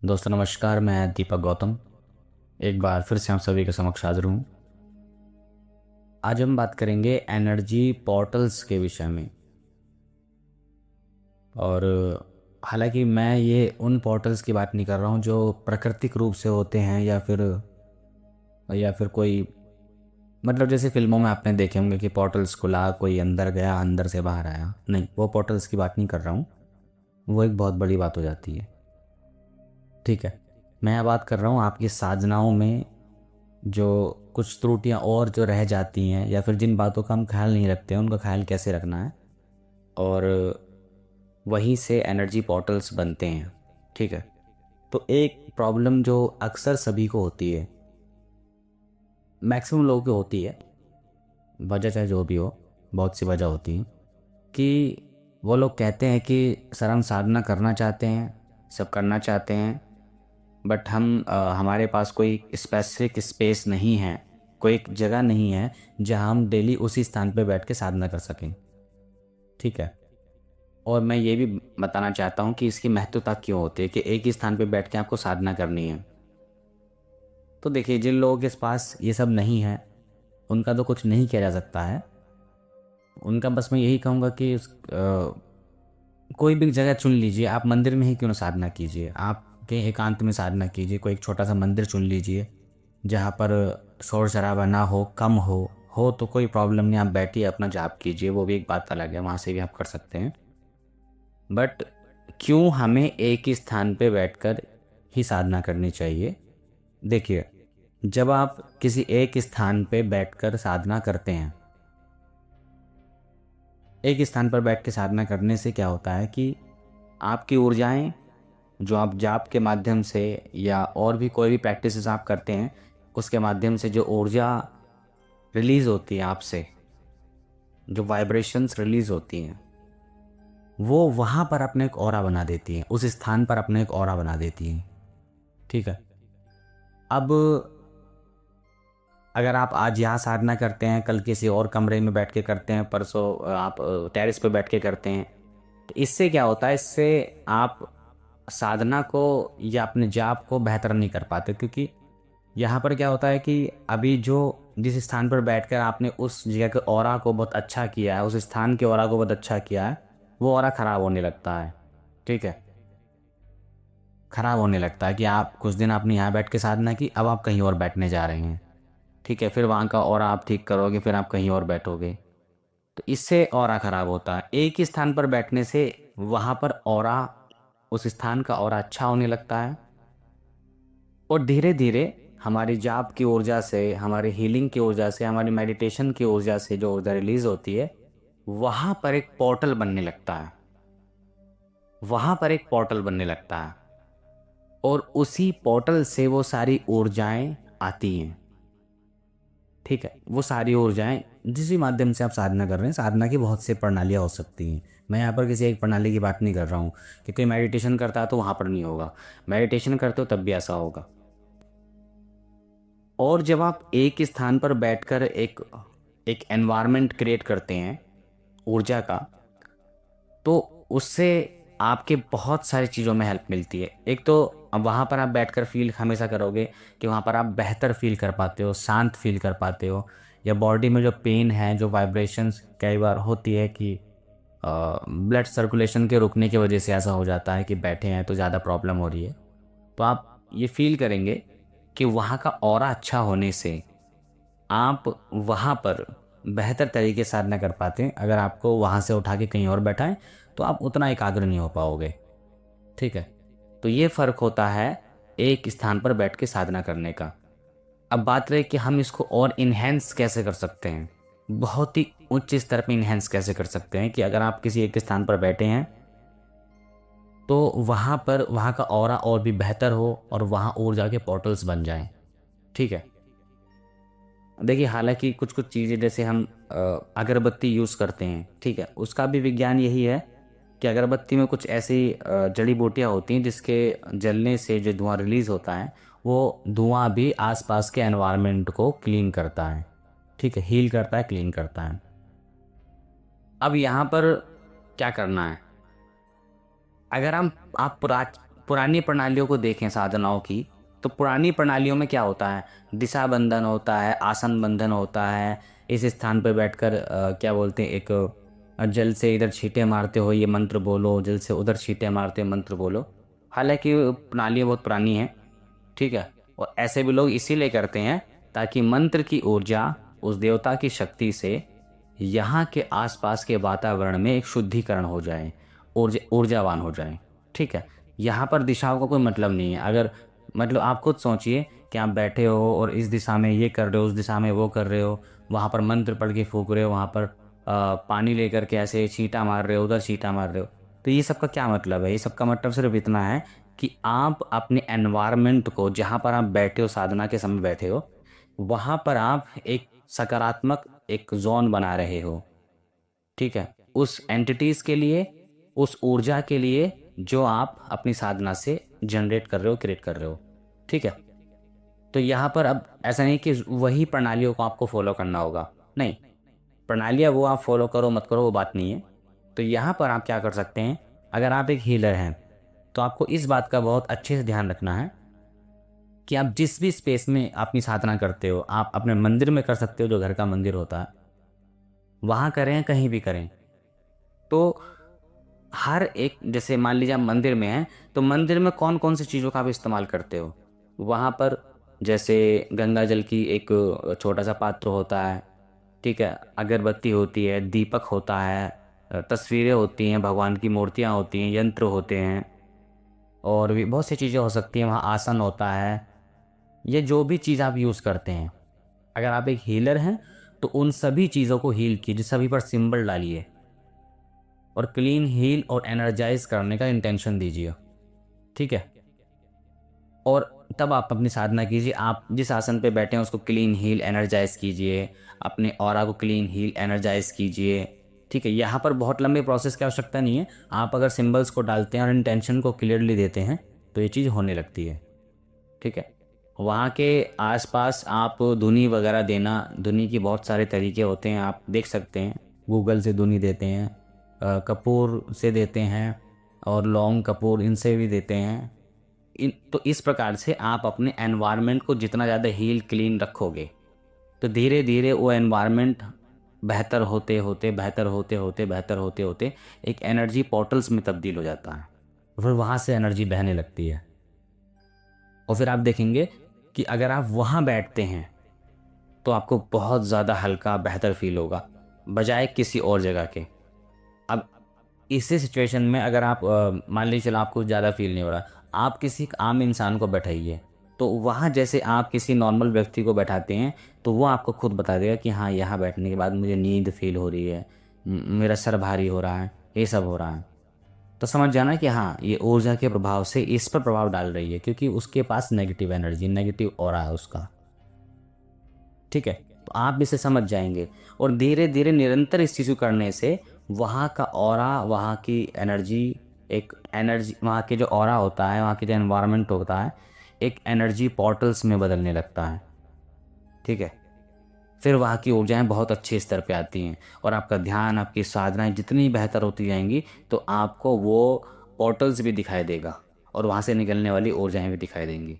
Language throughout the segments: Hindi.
दोस्तों नमस्कार, मैं दीपक गौतम एक बार फिर से हम सभी के समक्ष हाजिर हूँ। आज हम बात करेंगे एनर्जी पोर्टल्स के विषय में। और हालांकि मैं ये उन पोर्टल्स की बात नहीं कर रहा हूँ जो प्राकृतिक रूप से होते हैं या फिर कोई मतलब जैसे फिल्मों में आपने देखे होंगे कि पोर्टल्स खुला, कोई अंदर गया, अंदर से बाहर आया। नहीं, वो पोर्टल्स की बात नहीं कर रहा हूँ। वो एक बहुत बड़ी बात हो जाती है। ठीक है, मैं बात कर रहा हूँ आपकी साधनाओं में जो कुछ त्रुटियां और जो रह जाती हैं, या फिर जिन बातों का हम ख्याल नहीं रखते हैं उनका ख्याल कैसे रखना है। और वहीं से एनर्जी पोर्टल्स बनते हैं। ठीक है, तो एक प्रॉब्लम जो अक्सर सभी को होती है, मैक्सिमम लोगों को होती है, वजह चाहे जो भी हो, बहुत सी वजह होती है कि वो लोग कहते हैं कि सर हम साधना करना चाहते हैं, सब करना चाहते हैं, बट हमारे पास कोई स्पेसिफिक स्पेस नहीं है, कोई एक जगह नहीं है जहां हम डेली उसी स्थान पर बैठ के साधना कर सकें। ठीक है, और मैं ये भी बताना चाहता हूँ कि इसकी महत्वता क्यों होती है कि एक ही स्थान पर बैठ के आपको साधना करनी है। तो देखिए, जिन लोगों के पास ये सब नहीं है उनका तो कुछ नहीं किया जा सकता है। उनका बस मैं यही कहूँगा कि कोई भी जगह चुन लीजिए। आप मंदिर में ही क्यों ना साधना कीजिए, आप के एकांत में साधना कीजिए। कोई एक छोटा सा मंदिर चुन लीजिए जहाँ पर शोर शराबा ना हो, कम हो तो कोई प्रॉब्लम नहीं, आप बैठिए अपना जाप कीजिए, वो भी एक बात अलग है, वहाँ से भी आप कर सकते हैं। बट क्यों हमें एक ही स्थान पे बैठकर ही साधना करनी चाहिए? देखिए, जब आप किसी एक स्थान पे बैठकर साधना करते हैं, एक स्थान पर बैठ के साधना करने से क्या होता है कि आपकी ऊर्जाएं जो आप जाप के माध्यम से या और भी कोई भी प्रैक्टिसेस आप करते हैं उसके माध्यम से जो ऊर्जा रिलीज होती है आपसे, जो वाइब्रेशंस रिलीज होती हैं, वो वहाँ पर अपने एक ऑरा बना देती हैं, उस स्थान पर अपने एक ऑरा बना देती हैं। ठीक है, अब अगर आप आज यहाँ साधना करते हैं, कल किसी और कमरे में बैठ के करते हैं, परसों आप टेरेस पे बैठ के करते हैं, तो इससे क्या होता है, इससे आप साधना को या अपने जाप को बेहतर नहीं कर पाते। क्योंकि यहाँ पर क्या होता है कि अभी जो जिस स्थान पर बैठकर आपने उस जगह के ऑरा को बहुत अच्छा किया है, उस स्थान के ऑरा को बहुत अच्छा किया है, वो ऑरा खराब होने लगता है। ठीक है, खराब होने लगता है कि आप कुछ दिन आपने यहाँ बैठ के साधना की, अब आप कहीं और बैठने जा रहे हैं। ठीक है, फिर वहाँ का ऑरा आप ठीक करोगे, फिर आप कहीं और बैठोगे, तो इससे ऑरा खराब होता है। एक ही स्थान पर बैठने से वहाँ पर ऑरा, उस स्थान का ऑरा अच्छा होने लगता है। और धीरे धीरे हमारी जाप की ऊर्जा से, हमारी हीलिंग की ऊर्जा से, हमारी मेडिटेशन की ऊर्जा से जो ऊर्जा रिलीज होती है, वहां पर एक पोर्टल बनने लगता है, वहां पर एक पोर्टल बनने लगता है। और उसी पोर्टल से वो सारी ऊर्जाएं आती हैं। ठीक है, वो सारी ऊर्जाएं जिस भी माध्यम से आप साधना कर रहे हैं, साधना की बहुत सी प्रणालियाँ हो सकती हैं। मैं यहाँ पर किसी एक प्रणाली की बात नहीं कर रहा हूँ कि कोई मेडिटेशन करता है तो वहाँ पर नहीं होगा, मेडिटेशन करते हो तब भी ऐसा होगा। और जब आप एक स्थान पर बैठकर एक एक एनवायरनमेंट क्रिएट करते हैं ऊर्जा का, तो उससे आपके बहुत सारी चीज़ों में हेल्प मिलती है। एक तो अब वहाँ पर आप बैठकर फील हमेशा करोगे कि वहाँ पर आप बेहतर फील कर पाते हो, शांत फील कर पाते हो। या बॉडी में जो पेन है, जो वाइब्रेशंस कई बार होती है कि ब्लड सर्कुलेशन के रुकने की वजह से ऐसा हो जाता है कि बैठे हैं तो ज़्यादा प्रॉब्लम हो रही है, तो आप ये फील करेंगे कि वहाँ का ऑरा अच्छा होने से आप वहाँ पर बेहतर तरीके से साधना कर पाते हैं। अगर आपको वहाँ से उठा के कहीं और बैठाएं तो आप उतना एकाग्र नहीं हो पाओगे। ठीक है, तो ये फ़र्क होता है एक स्थान पर बैठ के साधना करने का। अब बात रही कि हम इसको और इन्हेंस कैसे कर सकते हैं, बहुत ही उच्च स्तर पर इन्हेंस कैसे कर सकते हैं कि अगर आप किसी एक स्थान पर बैठे हैं तो वहाँ पर वहाँ का ऑरा और भी बेहतर हो और वहाँ ऊर्जा के पोर्टल्स बन जाएं। ठीक है, देखिए, हालांकि कुछ कुछ चीज़ें जैसे हम अगरबत्ती यूज़ करते हैं, ठीक है, उसका भी विज्ञान यही है कि अगरबत्ती में कुछ ऐसी जड़ी बूटियाँ होती हैं जिसके जलने से जो धुआं रिलीज़ होता है, वो धुआं भी आसपास के एनवायरनमेंट को क्लीन करता है। ठीक है, हील करता है, क्लीन करता है। अब यहाँ पर क्या करना है, अगर हम आप पुरानी प्रणालियों को देखें साधनाओं की, तो पुरानी प्रणालियों में क्या होता है, दिशा बंधन होता है, आसन बंधन होता है। इस स्थान पर बैठकर क्या बोलते हैं, एक जल से इधर छींटे मारते हो ये मंत्र बोलो, जल से उधर छींटे मारते हो मंत्र बोलो। हालांकि प्रणालियाँ बहुत पुरानी हैं, ठीक है। और ऐसे भी लोग इसीलिए करते हैं ताकि मंत्र की ऊर्जा, उस देवता की शक्ति से यहाँ के आसपास के वातावरण में एक शुद्धिकरण हो जाए, ऊर्जावान हो जाए, ठीक है। यहाँ पर दिशाओं का कोई मतलब नहीं है। अगर मतलब आप खुद सोचिए कि आप बैठे हो और इस दिशा में ये कर रहे हो, उस दिशा में वो कर रहे हो, वहाँ पर मंत्र पढ़ के फूक रहे हो, वहाँ पर पानी लेकर के ऐसे छींटा मार रहे हो, उधर छींटा मार रहे हो, तो ये सब का क्या मतलब है? ये सब का मतलब सिर्फ इतना है कि आप अपने एनवायरनमेंट को, जहाँ पर आप बैठे हो, साधना के समय बैठे हो, वहाँ पर आप एक सकारात्मक एक जोन बना रहे हो, ठीक है, उस एंटिटीज के लिए, उस ऊर्जा के लिए जो आप अपनी साधना से जनरेट कर रहे हो, क्रिएट कर रहे हो, ठीक है। तो यहाँ पर अब ऐसा नहीं कि वही प्रणालियों को आपको फॉलो करना होगा, नहीं, प्रणालियाँ वो आप फॉलो करो मत करो वो बात नहीं है। तो यहाँ पर आप क्या कर सकते हैं, अगर आप एक हीलर हैं तो आपको इस बात का बहुत अच्छे से ध्यान रखना है कि आप जिस भी स्पेस में अपनी साधना करते हो, आप अपने मंदिर में कर सकते हो, जो घर का मंदिर होता है वहाँ करें, कहीं भी करें। तो हर एक, जैसे मान लीजिए आप मंदिर में हैं, तो मंदिर में कौन कौन सी चीज़ों का आप इस्तेमाल करते हो वहाँ पर, जैसे गंगा जल की एक छोटा सा पात्र होता है, ठीक है, अगरबत्ती होती है, दीपक होता है, तस्वीरें होती हैं, भगवान की मूर्तियाँ होती हैं, यंत्र होते हैं, और भी बहुत सी चीज़ें हो सकती हैं, वहाँ आसन होता है। ये जो भी चीज़ आप यूज़ करते हैं, अगर आप एक हीलर हैं तो उन सभी चीज़ों को हील कीजिए, सभी पर सिंबल डालिए और क्लीन, हील और एनर्जाइज करने का इंटेंशन दीजिए, ठीक है। और तब आप अपनी साधना कीजिए। आप जिस आसन पे बैठे हैं उसको क्लीन, हील, एनर्जाइज कीजिए, अपने ऑरा को क्लीन, हील, एनर्जाइज कीजिए, ठीक है। यहाँ पर बहुत लंबे प्रोसेस की आवश्यकता नहीं है। आप अगर सिंबल्स को डालते हैं और इंटेंशन को क्लियरली देते हैं तो ये चीज़ होने लगती है, ठीक है। वहाँ के आसपास आप धुनी वगैरह देना, धुनी की बहुत सारे तरीके होते हैं, आप देख सकते हैं, गूगल से धुनी देते हैं, कपूर से देते हैं, और लौंग कपूर इनसे भी देते हैं। तो इस प्रकार से आप अपने एनवायरनमेंट को जितना ज़्यादा हील क्लीन रखोगे तो धीरे धीरे वो एनवायरनमेंट बेहतर होते होते, बेहतर होते होते, बेहतर होते होते एक एनर्जी पोर्टल्स में तब्दील हो जाता है, फिर वहाँ से एनर्जी बहने लगती है। और फिर आप देखेंगे कि अगर आप वहाँ बैठते हैं तो आपको बहुत ज़्यादा हल्का, बेहतर फील होगा बजाय किसी और जगह के। अब इसी सिचुएशन में अगर आप मान लीजिए चलो आपको ज़्यादा फील नहीं हो रहा, आप किसी एक आम इंसान को बैठाइए, तो वहाँ जैसे आप किसी नॉर्मल व्यक्ति को बैठाते हैं तो वो आपको खुद बता देगा कि हाँ, यहाँ बैठने के बाद मुझे नींद फील हो रही है, मेरा सर भारी हो रहा है, ये सब हो रहा है। तो समझ जाना कि हाँ, ये ऊर्जा के प्रभाव से इस पर प्रभाव डाल रही है, क्योंकि उसके पास नेगेटिव एनर्जी, नेगेटिव ऑरा है उसका, ठीक है। तो आप इसे समझ जाएंगे और धीरे धीरे निरंतर इस चीज़ को करने से वहाँ का ऑरा, वहाँ की एनर्जी, एक एनर्जी, वहाँ के जो ऑरा होता है, वहाँ के जो एनवायरनमेंट होता है, एक एनर्जी पोर्टल्स में बदलने लगता है, ठीक है। फिर वहाँ की ऊर्जाएं बहुत अच्छे स्तर पे आती हैं और आपका ध्यान, आपकी साधनाएं जितनी बेहतर होती जाएंगी तो आपको वो पोर्टल्स भी दिखाई देगा और वहाँ से निकलने वाली ऊर्जाएं भी दिखाई देंगी।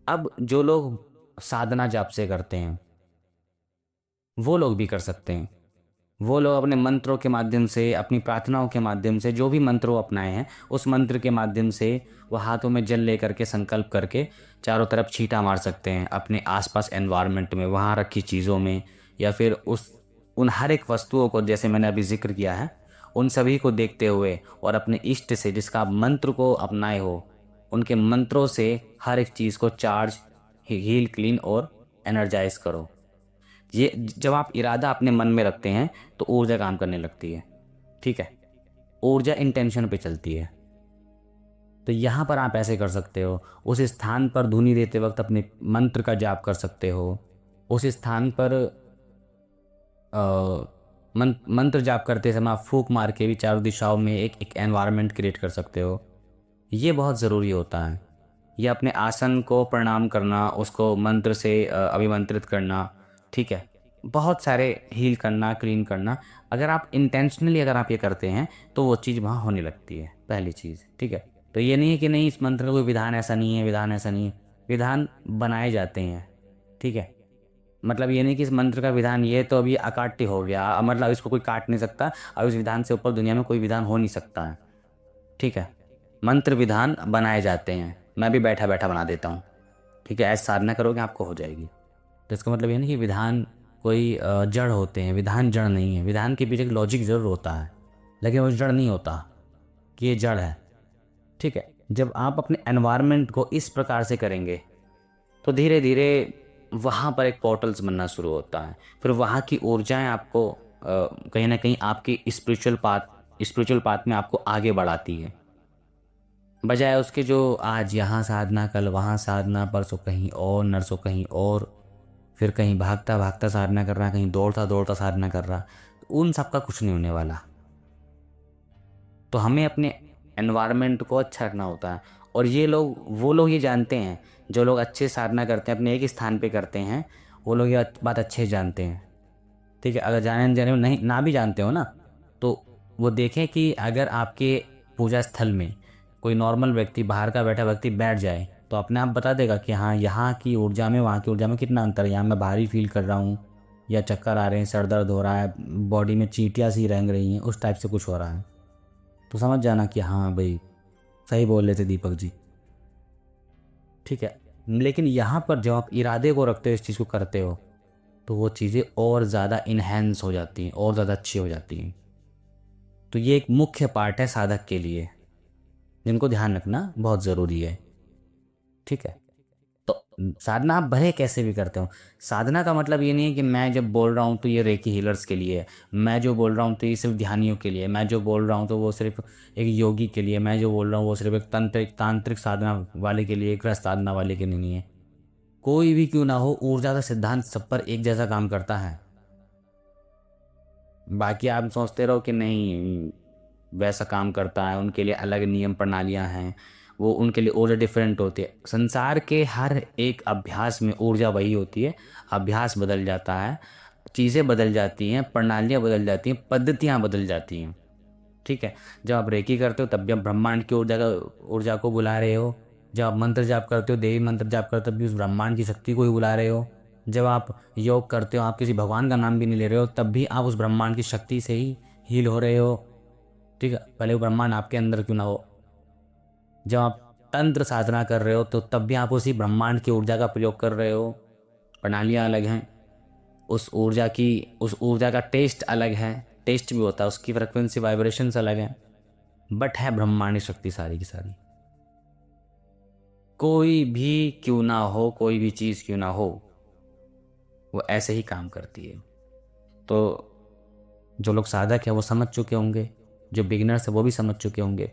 अब जो लोग साधना जाप से करते हैं वो लोग भी कर सकते हैं। वो लोग अपने मंत्रों के माध्यम से, अपनी प्रार्थनाओं के माध्यम से, जो भी मंत्र वो अपनाए हैं उस मंत्र के माध्यम से वो हाथों में जल लेकर के संकल्प करके चारों तरफ छींटा मार सकते हैं अपने आसपास एनवायरनमेंट में, वहाँ रखी चीज़ों में, या फिर उन हर एक वस्तुओं को, जैसे मैंने अभी जिक्र किया है, उन सभी को देखते हुए और अपने इष्ट से, जिसका आप मंत्र को अपनाए हो, उनके मंत्रों से हर एक चीज़ को चार्ज, हील, क्लीन और एनर्जाइज करो। ये जब आप इरादा अपने मन में रखते हैं तो ऊर्जा काम करने लगती है, ठीक है। ऊर्जा इंटेंशन पे चलती है। तो यहाँ पर आप ऐसे कर सकते हो, उस स्थान पर धुनी देते वक्त अपने मंत्र का जाप कर सकते हो, उस स्थान पर मंत्र जाप करते समय आप फूंक मार के भी चारों दिशाओं में एक एनवायरनमेंट क्रिएट कर सकते हो। ये बहुत ज़रूरी होता है। ये अपने आसन को प्रणाम करना, उसको मंत्र से अभिमंत्रित करना, ठीक है, बहुत सारे हील करना, क्लीन करना, अगर आप इंटेंशनली अगर आप ये करते हैं तो वो चीज़ वहाँ होने लगती है, पहली चीज़, ठीक है। तो ये नहीं है कि नहीं इस मंत्र का कोई विधान ऐसा नहीं है, विधान ऐसा नहीं है, विधान बनाए जाते हैं। ठीक है, मतलब ये नहीं कि इस मंत्र का विधान ये तो अभी अकाट्य हो गया, मतलब इसको कोई काट नहीं सकता, अब इस विधान से ऊपर दुनिया में कोई विधान हो नहीं सकता है। ठीक है, मंत्र विधान बनाए जाते हैं, मैं भी बैठा बैठा बना देता हूँ। ठीक है, ऐसे साधना करोगे आपको हो जाएगी। तो इसका मतलब ये नहीं कि विधान कोई जड़ होते हैं, विधान जड़ नहीं है। विधान के पीछे एक लॉजिक ज़रूर होता है, लेकिन वो जड़ नहीं होता कि ये जड़ है। ठीक है, जब आप अपने एनवायरनमेंट को इस प्रकार से करेंगे तो धीरे धीरे वहाँ पर एक पोर्टल्स बनना शुरू होता है। फिर वहाँ की ऊर्जाएं आपको कहीं ना कहीं आपकी स्पिरिचुअल पाथ में आपको आगे बढ़ाती है, बजाय उसके जो आज यहाँ साधना, कल वहाँ साधना, परसों कहीं और, नरसों कहीं और, फिर कहीं भागता भागता साधना कर रहा, कहीं दौड़ता दौड़ता साधना कर रहा। उन सब का कुछ नहीं होने वाला। तो हमें अपने एनवायरनमेंट को अच्छा रखना होता है। और ये लोग, वो लोग ये जानते हैं, जो लोग अच्छे साधना करते हैं, अपने एक ही स्थान पे करते हैं, वो लोग ये बात अच्छे से जानते हैं। ठीक है, अगर जाने जाने में नहीं ना भी जानते हो ना, तो वो देखें कि अगर आपके पूजा स्थल में कोई नॉर्मल व्यक्ति, बाहर का बैठा व्यक्ति बैठ जाए, तो अपने आप बता देगा कि हाँ, यहाँ की ऊर्जा में वहाँ की ऊर्जा में कितना अंतर है। यहाँ मैं भारी फील कर रहा हूँ, या चक्कर आ रहे हैं, सर दर्द हो रहा है, बॉडी में चींटियाँ सी रेंग रही हैं, उस टाइप से कुछ हो रहा है। तो समझ जाना कि हाँ भाई, सही बोल रहे थे दीपक जी। ठीक है, लेकिन यहाँ पर जब आप इरादे को रखते हो, इस चीज़ को करते हो, तो वो चीज़ें और ज़्यादा इन्हेंस हो जाती हैं, और ज़्यादा अच्छी हो जाती हैं। तो ये एक मुख्य पार्ट है साधक के लिए, जिनको ध्यान रखना बहुत ज़रूरी है। ठीक है, तो साधना आप भले कैसे भी करते हो, साधना का मतलब ये नहीं है कि मैं जब बोल रहा हूँ तो ये रेकी हीलर्स के लिए है, मैं जो बोल रहा हूँ तो ये सिर्फ ध्यानियों के लिए, मैं जो बोल रहा हूँ तो वो सिर्फ एक योगी के लिए, मैं जो बोल रहा हूँ वो सिर्फ एक तांत्रिक साधना वाले के लिए, गृह साधना वाले के लिए नहीं है। कोई भी क्यों ना हो, ऊर्जा का सिद्धांत सब पर एक जैसा काम करता है। बाकी आप सोचते रहो कि नहीं वैसा काम करता है, उनके लिए अलग नियम प्रणालियां हैं, वो उनके लिए ऊर्जा डिफरेंट होती है। संसार के हर एक अभ्यास में ऊर्जा वही होती है। अभ्यास बदल जाता है, चीज़ें बदल जाती हैं, प्रणालियां बदल जाती हैं, पद्धतियां बदल जाती हैं। ठीक है, जब आप रेकी करते हो तब भी आप ब्रह्मांड की ऊर्जा को बुला रहे हो। जब आप मंत्र जाप करते हो, देवी मंत्र जाप करते हो, तब भी उस ब्रह्मांड की शक्ति को ही बुला रहे हो। जब आप योग करते हो, आप किसी भगवान का नाम भी नहीं ले रहे हो, तब भी आप उस ब्रह्मांड की शक्ति से ही हील हो रहे हो। ठीक है, भले वो ब्रह्मांड आपके अंदर क्यों ना हो। जब आप तंत्र साधना कर रहे हो, तो तब भी आप उसी ब्रह्मांड की ऊर्जा का प्रयोग कर रहे हो। प्रणालियाँ अलग हैं, उस ऊर्जा का टेस्ट अलग है, टेस्ट भी होता है, उसकी फ्रिक्वेंसी वाइब्रेशंस अलग हैं, बट है ब्रह्मांडी शक्ति सारी की सारी। कोई भी क्यों ना हो, कोई भी चीज़ क्यों ना हो, वो ऐसे ही काम करती है। तो जो लोग साधक है वो समझ चुके होंगे, जो बिगिनर्स है वो भी समझ चुके होंगे।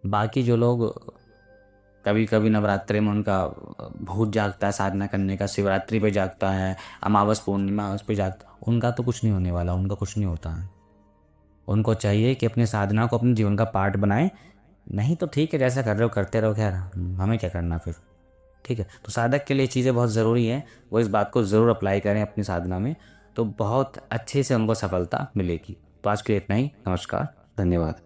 बाकी जो लोग कभी कभी नवरात्रि में उनका भूत जागता है साधना करने का, शिवरात्रि पे जागता है, अमावस पूर्णिमा उस पे जागता, उनका तो कुछ नहीं होने वाला, उनका कुछ नहीं होता है। उनको चाहिए कि अपनी साधना को अपने जीवन का पार्ट बनाएं। नहीं तो ठीक है, जैसा कर रहे हो करते रहो, खैर हमें क्या करना फिर। ठीक है, तो साधक के लिए चीज़ें बहुत ज़रूरी हैं, वो इस बात को ज़रूर अप्लाई करें अपनी साधना में, तो बहुत अच्छे से उनको सफलता मिलेगी। तो आज के लिए इतना ही। नमस्कार, धन्यवाद।